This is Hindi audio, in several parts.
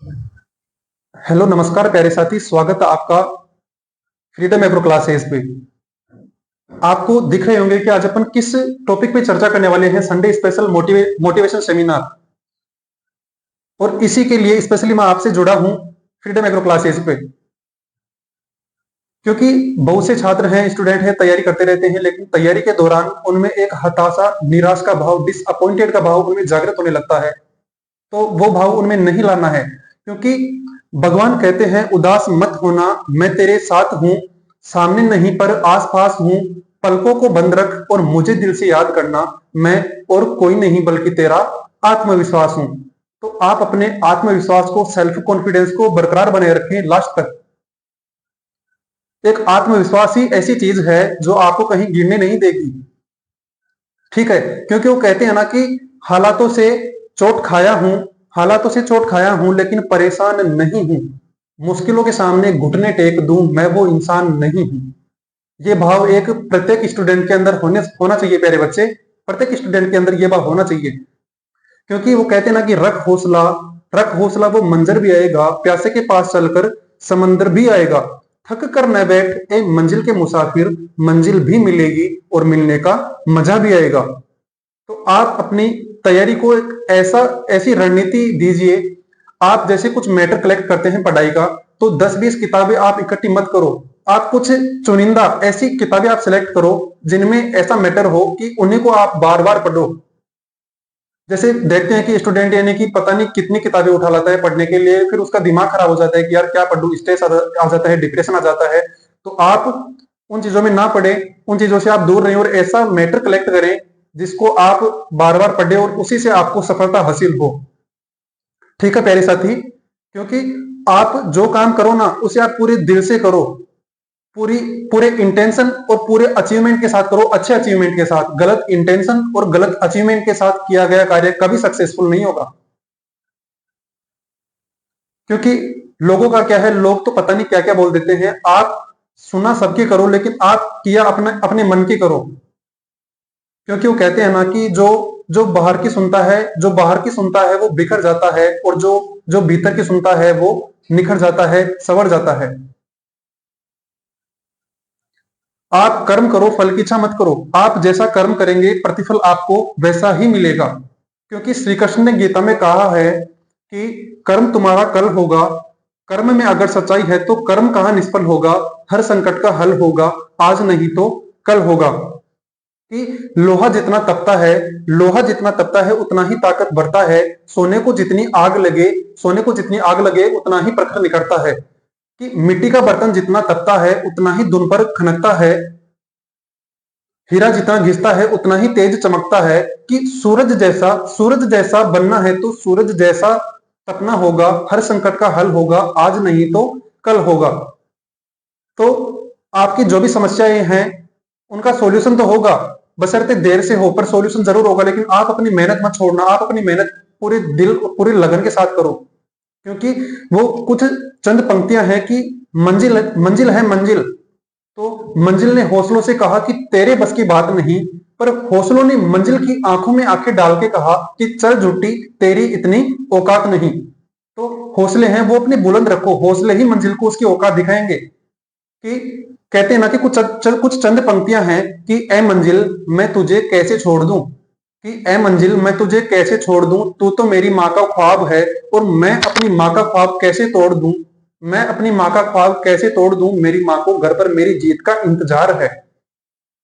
हेलो नमस्कार प्यारे साथी, स्वागत है आपका फ्रीडम एग्रो क्लासेस पे। आपको दिख रहे होंगे कि आज अपन किस टॉपिक पे चर्चा करने वाले हैं। Sunday special motivation seminar. और इसी के लिए स्पेशली मैं आपसे जुड़ा हूं फ्रीडम एग्रो क्लासेस पे, क्योंकि बहुत से छात्र हैं, स्टूडेंट हैं, तैयारी करते रहते हैं, लेकिन तैयारी के दौरान उनमें एक हताशा, निराश का भाव, डिसअपॉइंटेड का भाव उनमें जागृत होने लगता है। तो वो भाव उनमें नहीं लाना है, क्योंकि भगवान कहते हैं उदास मत होना, मैं तेरे साथ हूं, सामने नहीं पर आसपास हूं, पलकों को बंद रख और मुझे दिल से याद करना, मैं और कोई नहीं बल्कि तेरा आत्मविश्वास हूं। तो आप अपने आत्मविश्वास को, सेल्फ कॉन्फिडेंस को बरकरार बनाए रखें लास्ट तक। एक आत्मविश्वास ही ऐसी चीज है जो आपको कहीं गिरने नहीं देगी, ठीक है। क्योंकि वो कहते हैं ना कि हालातों से चोट खाया हूं, हालातों से चोट खाया हूं लेकिन परेशान नहीं हूं, मुश्किलों के सामने घुटने टेक दूं, मैं वो इंसान नहीं हूं। ये भाव एक प्रत्येक स्टूडेंट के अंदर होना चाहिए प्यारे बच्चे। प्रत्येक स्टूडेंट के अंदर ये भाव होना चाहिए, क्योंकि वो कहते हैं ना कि रख हौसला, रख हौसला, वो मंजर भी आएगा, प्यासे के पास चलकर समंदर भी आएगा, थक कर न बैठ ए मंजिल के मुसाफिर, मंजिल भी मिलेगी और मिलने का मजा भी आएगा। तो आप अपनी तैयारी को एक ऐसी रणनीति दीजिए। आप जैसे कुछ मैटर कलेक्ट करते हैं पढ़ाई का, तो 10-20 किताबें आप इकट्ठी मत करो। आप कुछ चुनिंदा ऐसी किताबें आप सिलेक्ट करो जिनमें ऐसा मैटर हो कि उन्हीं को आप बार बार पढ़ो। जैसे देखते हैं कि स्टूडेंट यानी कि पता नहीं कितनी किताबें उठा लाता है पढ़ने के लिए, फिर उसका दिमाग खराब हो जाता है कि यार क्या पढ़ूं, स्ट्रेस आ जाता है, डिप्रेशन आ जाता है। तो आप उन चीजों में ना पढ़े, उन चीजों से आप दूर रहें और ऐसा मैटर कलेक्ट करें जिसको आप बार बार पढ़े और उसी से आपको सफलता हासिल हो, ठीक है प्यारे साथी। क्योंकि आप जो काम करो ना उसे आप पूरे दिल से करो, पूरी पूरे इंटेंशन और पूरे अचीवमेंट के साथ करो, अच्छे अचीवमेंट के साथ। गलत इंटेंशन और गलत अचीवमेंट के साथ किया गया कार्य कभी सक्सेसफुल नहीं होगा। क्योंकि लोगों का क्या है, लोग तो पता नहीं क्या क्या बोल देते हैं। आप सुना सबकी करो लेकिन आप किया अपने मन की करो। क्योंकि वो कहते हैं ना कि जो जो बाहर की सुनता है, जो बाहर की सुनता है वो बिखर जाता है, और जो जो भीतर की सुनता है वो निखर जाता है, संवर जाता है। आप कर्म करो, फल की इच्छा मत करो। आप जैसा कर्म करेंगे प्रतिफल आपको वैसा ही मिलेगा। क्योंकि श्री कृष्ण ने गीता में कहा है कि कर्म तुम्हारा कल होगा, कर्म में अगर सच्चाई है तो कर्म कहां निष्फल होगा, हर संकट का हल होगा, आज नहीं तो कल होगा। कि लोहा जितना तपता है, लोहा जितना तपता है उतना ही ताकत बढ़ता है। सोने को जितनी आग लगे, सोने को जितनी आग लगे उतना ही प्रखर निकलता है। कि मिट्टी का बर्तन जितना तपता है उतना ही धुन पर खनकता है। हीरा जितना घिसता है उतना ही तेज चमकता है। कि सूरज जैसा बनना है तो सूरज जैसा तपना होगा, हर संकट का हल होगा, आज नहीं तो कल होगा। तो आपकी जो भी समस्याएं हैं उनका सॉल्यूशन तो होगा, बशर्ते देर से हो, पर सॉल्यूशन जरूर होगा। लेकिन आप अपनी मेहनत मत छोड़ना, आप अपनी मेहनत पूरे दिल और पूरी लगन के साथ करो। क्योंकि वो कुछ चंद पंक्तियां हैं कि मंजिल मंजिल है मंजिल। तो मंजिल ने हौसलों से कहा कि तेरे बस की बात नहीं, पर हौसलों ने मंजिल की आंखों में आंखें डाल के कहा कि चल झूठी, तेरी इतनी औकात नहीं। तो हौसले हैं वो अपने बुलंद रखो, हौसले ही मंजिल को उसकी औकात दिखाएंगे। कि कहते हैं ना कि कुछ चंद पंक्तियां हैं कि ए मंजिल मैं तुझे कैसे छोड़ दूं, कि ए मंजिल मैं तुझे कैसे छोड़ दूं, तू तो मेरी माँ का ख्वाब है, और मैं अपनी माँ का ख्वाब कैसे तोड़ दूं, मैं अपनी माँ का ख्वाब कैसे तोड़ दूं, मेरी माँ को घर पर मेरी जीत का इंतजार है।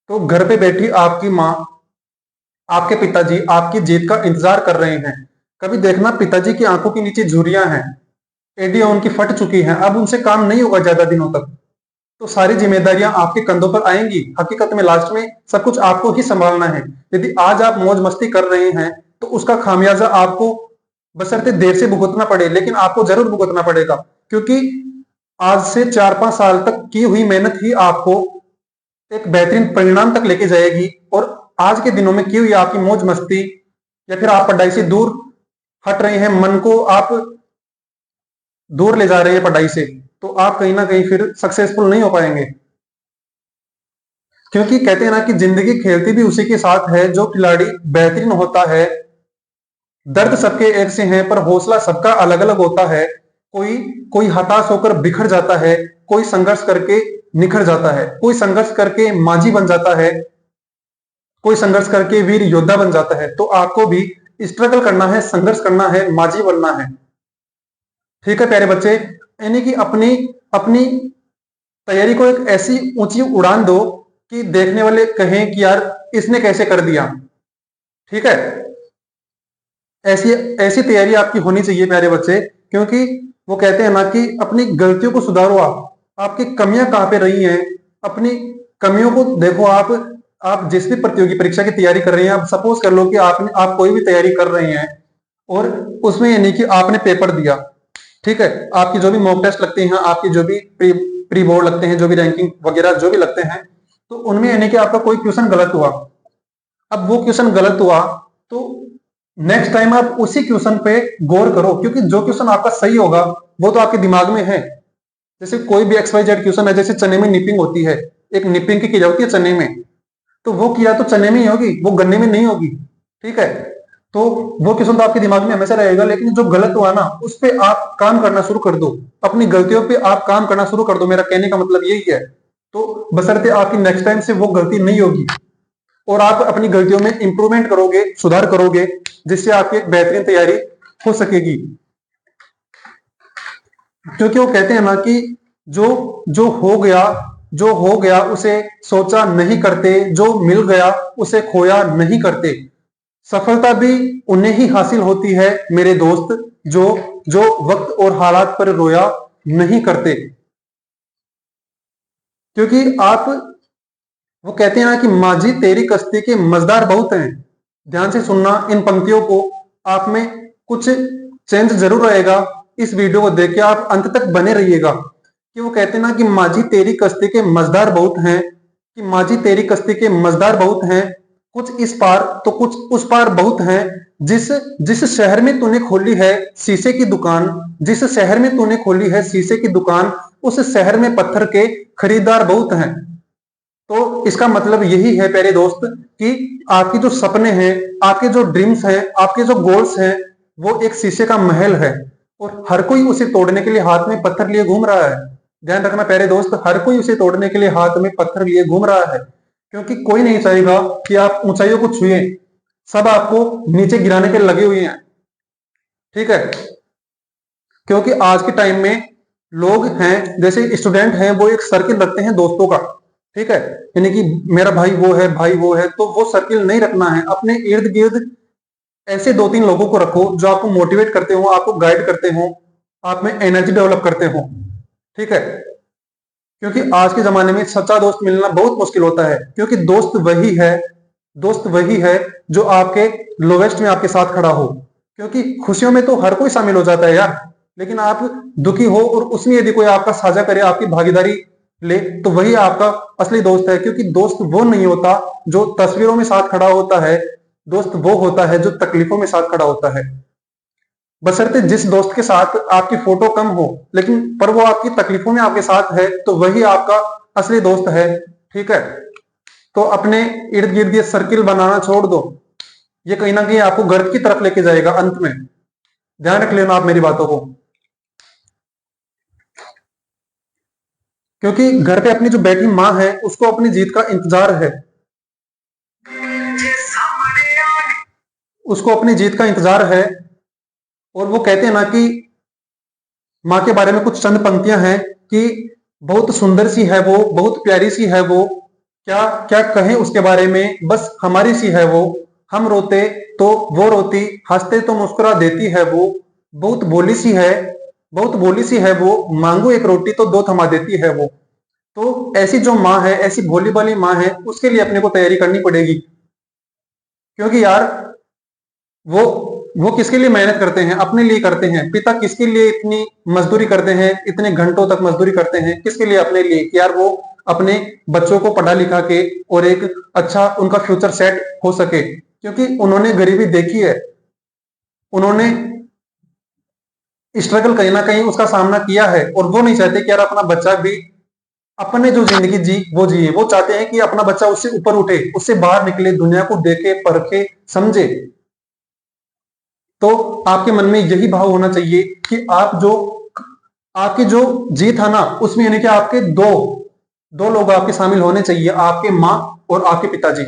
तो घर पे बैठी आपकी माँ, आपके पिताजी आपकी जीत का इंतजार कर रहे हैं। कभी देखना पिताजी की आंखों के नीचे झुर्रियां हैं, एडियां उनकी फट चुकी हैं, अब उनसे काम नहीं होगा ज्यादा दिनों तक। तो सारी जिम्मेदारियां आपके कंधों पर आएंगी। हकीकत में लास्ट में सब कुछ आपको ही संभालना है। यदि आज आप मौज मस्ती कर रहे हैं तो उसका खामियाजा आपको बशर्ते देर से भुगतना पड़े, लेकिन आपको जरूर भुगतना पड़ेगा। क्योंकि आज से 4-5 साल तक की हुई मेहनत ही आपको एक बेहतरीन परिणाम तक लेके जाएगी। और आज के दिनों में की हुई आपकी मौज मस्ती, या फिर आप पढ़ाई से दूर हट रहे हैं, मन को आप दूर ले जा रहे हैं पढ़ाई से, तो आप कहीं ना कहीं फिर सक्सेसफुल नहीं हो पाएंगे। क्योंकि कहते हैं ना कि जिंदगी खेलती भी उसी के साथ है जो खिलाड़ी बेहतरीन होता है। दर्द सबके एक से हैं पर हौसला सबका अलग अलग होता है। कोई कोई हताश होकर बिखर जाता है, कोई संघर्ष करके निखर जाता है, कोई संघर्ष करके मांझी बन जाता है, कोई संघर्ष करके वीर योद्धा बन जाता है। तो आपको भी स्ट्रगल करना है, संघर्ष करना है, मांझी बनना है। ठीक है प्यारे बच्चे, यानी कि अपनी अपनी तैयारी को एक ऐसी ऊंची उड़ान दो कि देखने वाले कहें कि यार इसने कैसे कर दिया। ठीक है, ऐसी ऐसी तैयारी आपकी होनी चाहिए प्यारे बच्चे, क्योंकि वो कहते हैं ना कि अपनी गलतियों को सुधारो। आप आपकी कमियां कहाँ पे रही हैं, अपनी कमियों को देखो। आप जिस भी प्रतियोगी परीक्षा की तैयारी कर रहे हैं, आप सपोज कर लो कि आप कोई भी तैयारी कर रहे हैं और उसमें यानी कि आपने पेपर दिया। ठीक है, आपकी जो भी मॉक टेस्ट लगते हैं, आपकी जो भी प्री बोर्ड लगते हैं, जो भी रैंकिंग वगैरह जो भी लगते हैं, तो उनमें यानी कि आपका कोई क्वेश्चन गलत हुआ। अब वो क्वेश्चन गलत हुआ तो नेक्स्ट टाइम आप उसी क्वेश्चन पे गौर करो, क्योंकि जो क्वेश्चन आपका सही होगा वो तो आपके दिमाग में है। जैसे कोई भी XYZ क्वेश्चन है, जैसे चने में निपिंग होती है, एक निपिंग की जाती है चने में, तो वो किया तो चने में ही होगी, वो गन्ने में नहीं होगी। ठीक है, तो वो क्वेश्चन तो आपके दिमाग में हमेशा रहेगा, लेकिन जो गलत हुआ ना उस पे आप काम करना शुरू कर दो, अपनी गलतियों पे आप काम करना शुरू कर दो। मेरा कहने का मतलब यही है। तो बशर्ते आपकी नेक्स्ट टाइम से वो गलती नहीं होगी और आप अपनी गलतियों में इंप्रूवमेंट करोगे, सुधार करोगे, जिससे आपकी एक बेहतरीन तैयारी हो सकेगी। क्योंकि वो कहते हैं ना कि जो जो हो गया उसे सोचा नहीं करते, जो मिल गया उसे खोया नहीं करते। सफलता भी उन्हें ही हासिल होती है मेरे दोस्त, जो जो वक्त और हालात पर रोया नहीं करते। क्योंकि आप वो कहते हैं ना कि माझी तेरी कश्ती के मजदार बहुत हैं। ध्यान से सुनना इन पंक्तियों को, आप में कुछ चेंज जरूर आएगा। इस वीडियो को देख के आप अंत तक बने रहिएगा। कि वो कहते हैं ना कि माझी तेरी कश्ती के मजदार बहुत हैं, कि माझी तेरी कश्ती के मजदार बहुत हैं, कुछ इस पार तो कुछ उस पार बहुत हैं। जिस जिस शहर में तूने खोली है शीशे की दुकान, जिस शहर में तूने खोली है शीशे की दुकान, उस शहर में पत्थर के खरीदार बहुत हैं। तो इसका मतलब यही है प्यारे दोस्त कि आपकी जो सपने हैं, आपके जो ड्रीम्स हैं, आपके जो गोल्स हैं, वो एक शीशे का महल है और हर कोई उसे तोड़ने के लिए हाथ में पत्थर लिए घूम रहा है। ध्यान रखना प्यारे दोस्त, हर कोई उसे तोड़ने के लिए हाथ में पत्थर लिए घूम रहा है, क्योंकि कोई नहीं चाहेगा कि आप ऊंचाइयों को छुए। सब आपको नीचे गिराने के लगे हुए हैं। ठीक है, क्योंकि आज के टाइम में लोग हैं, जैसे स्टूडेंट हैं, वो एक सर्किल रखते हैं दोस्तों का। ठीक है, यानी कि मेरा भाई वो है, भाई वो है, तो वो सर्किल नहीं रखना है। अपने इर्द गिर्द ऐसे 2-3 लोगों को रखो जो आपको मोटिवेट करते हो, आपको गाइड करते हो, आप में एनर्जी डेवलप करते हो। ठीक है, क्योंकि आज के जमाने में सच्चा दोस्त मिलना बहुत मुश्किल होता है, क्योंकि दोस्त वही है जो आपके लोवेस्ट में आपके साथ खड़ा हो। क्योंकि खुशियों में तो हर कोई शामिल हो जाता है यार, लेकिन आप दुखी हो और उसमें यदि कोई आपका साझा करे, आपकी भागीदारी ले, तो वही आपका असली दोस्त है। क्योंकि दोस्त वो नहीं होता जो तस्वीरों में साथ खड़ा होता है, दोस्त वो होता है जो तकलीफों में साथ खड़ा होता है। बशर्ते जिस दोस्त के साथ आपकी फोटो कम हो, लेकिन पर वो आपकी तकलीफों में आपके साथ है, तो वही आपका असली दोस्त है। ठीक है, तो अपने इर्द गिर्द ये सर्किल बनाना छोड़ दो, ये कहीं ना कहीं आपको गर्त की तरफ लेके जाएगा अंत में। ध्यान रख लेना आप मेरी बातों को, क्योंकि घर पे अपनी जो बैठी माँ है उसको अपनी जीत का इंतजार है, उसको अपनी जीत का इंतजार है। और वो कहते हैं ना कि माँ के बारे में कुछ चंद पंक्तियां हैं कि बहुत सुंदर सी है वो, बहुत प्यारी सी है वो, क्या क्या कहें उसके बारे में, बस हमारी सी है वो। हम रोते तो वो रोती, हंसते तो मुस्कुरा देती है वो। बहुत भोली सी है, बहुत भोली सी है वो, मांगो एक रोटी तो दो थमा देती है वो। तो ऐसी जो माँ है, ऐसी भोली भाली माँ है, उसके लिए अपने को तैयारी करनी पड़ेगी। क्योंकि यार वो वो किसके लिए मेहनत करते हैं? अपने लिए करते हैं। पिता किसके लिए इतनी मजदूरी करते हैं, इतने घंटों तक मजदूरी करते हैं? किसके लिए? अपने लिए, कि यार वो अपने बच्चों को पढ़ा लिखा के और एक अच्छा उनका फ्यूचर सेट हो सके। क्योंकि उन्होंने गरीबी देखी है, उन्होंने स्ट्रगल कहीं ना कहीं उसका सामना किया है, और वो नहीं चाहते कि यार अपना बच्चा भी अपने जो जिंदगी जी वो जिए। वो चाहते हैं कि अपना बच्चा उससे ऊपर उठे, उससे बाहर निकले, दुनिया को देखे, परखे, समझे। तो आपके मन में यही भाव होना चाहिए कि आप जो आपकी जो जीत है ना, उसमें यानी कि आपके दो दो लोग आपके शामिल होने चाहिए, आपके माँ और आपके पिताजी।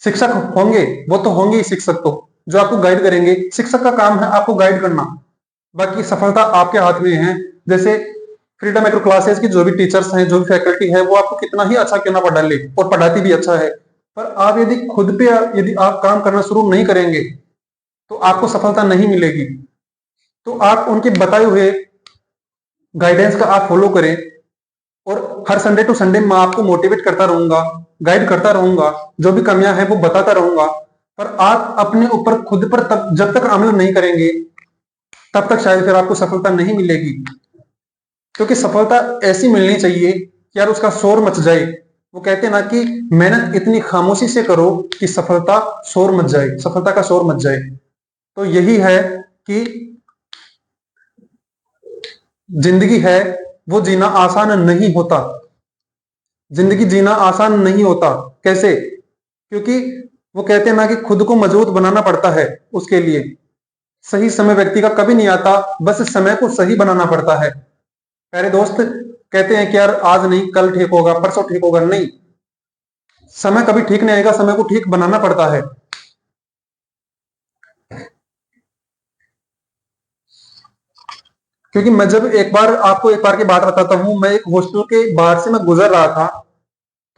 शिक्षक होंगे, वो तो होंगे ही शिक्षक, तो जो आपको गाइड करेंगे, शिक्षक का काम है आपको गाइड करना। बाकी सफलता आपके हाथ में है। जैसे फ्रीडम एग्रो क्लासेस की जो भी टीचर्स हैं, जो भी फैकल्टी है, वो आपको कितना ही अच्छा क्यों ना पढ़ा ले, और पढ़ाती भी अच्छा है, पर आप यदि खुद पे यदि आप काम करना शुरू नहीं करेंगे तो आपको सफलता नहीं मिलेगी। तो आप उनके बताए हुए गाइडेंस का आप फॉलो करें, और हर संडे टू संडे मैं आपको मोटिवेट करता रहूंगा, गाइड करता रहूंगा, जो भी कमियां हैं वो बताता रहूंगा। पर आप अपने ऊपर खुद पर तब जब तक अमल नहीं करेंगे, तब तक शायद फिर आपको सफलता नहीं मिलेगी। क्योंकि सफलता ऐसी मिलनी चाहिए कि यार उसका शोर मच जाए। वो कहते हैं ना कि मेहनत इतनी खामोशी से करो कि सफलता शोर मच जाए, सफलता का शोर मच जाए। तो यही है कि जिंदगी है वो जीना आसान नहीं होता। जिंदगी जीना आसान नहीं होता। कैसे? क्योंकि वो कहते हैं ना कि खुद को मजबूत बनाना पड़ता है उसके लिए। सही समय व्यक्ति का कभी नहीं आता, बस समय को सही बनाना पड़ता है। प्यारे दोस्त, कहते हैं कि यार आज नहीं कल ठीक होगा, परसों ठीक होगा, नहीं, समय कभी ठीक नहीं आएगा, समय को ठीक बनाना पड़ता है। क्योंकि मैं जब एक बार आपको एक बार की बात बताता हूं, मैं एक हॉस्टल के बाहर से मैं गुजर रहा था,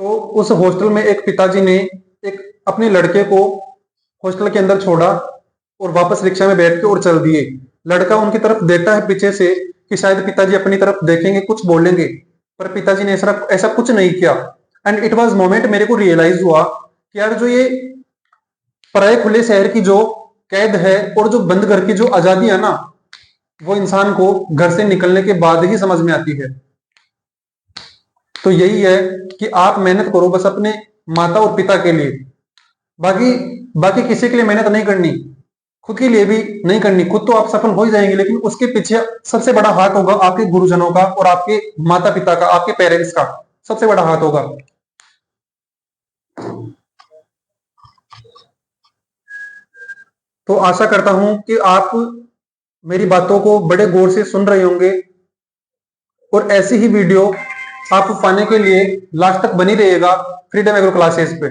तो उस हॉस्टल में एक पिताजी ने एक अपने लड़के को हॉस्टल के अंदर छोड़ा और वापस रिक्शा में बैठ के और चल दिए। लड़का उनकी तरफ देखता है पीछे से कि शायद पिताजी अपनी तरफ देखेंगे, कुछ बोलेंगे, पर पिताजी ने ऐसा ऐसा कुछ नहीं किया। एंड इट वाज मोमेंट मेरे को रियलाइज हुआ कि यार जो ये पराये खुले शहर की जो कैद है और जो बंद घर की जो आजादी है ना, वो इंसान को घर से निकलने के बाद ही समझ में आती है। तो यही है कि आप मेहनत करो बस अपने माता और पिता के लिए। बाकी बाकी किसी के लिए मेहनत नहीं करनी, खुद के लिए भी नहीं करनी। खुद तो आप सफल हो ही जाएंगे, लेकिन उसके पीछे सबसे बड़ा हाथ होगा आपके गुरुजनों का और आपके माता पिता का, आपके पेरेंट्स का सबसे बड़ा हाथ होगा। तो आशा करता हूं कि आप मेरी बातों को बड़े गौर से सुन रहे होंगे, और ऐसी ही वीडियो आप पाने के लिए लास्ट तक बनी रहिएगा फ्रीडम एग्रो क्लासेस पे।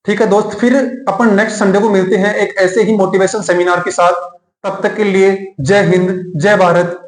ठीक है दोस्त, फिर अपन नेक्स्ट संडे को मिलते हैं एक ऐसे ही मोटिवेशन सेमिनार के साथ। तब तक के लिए जय हिंद, जय भारत,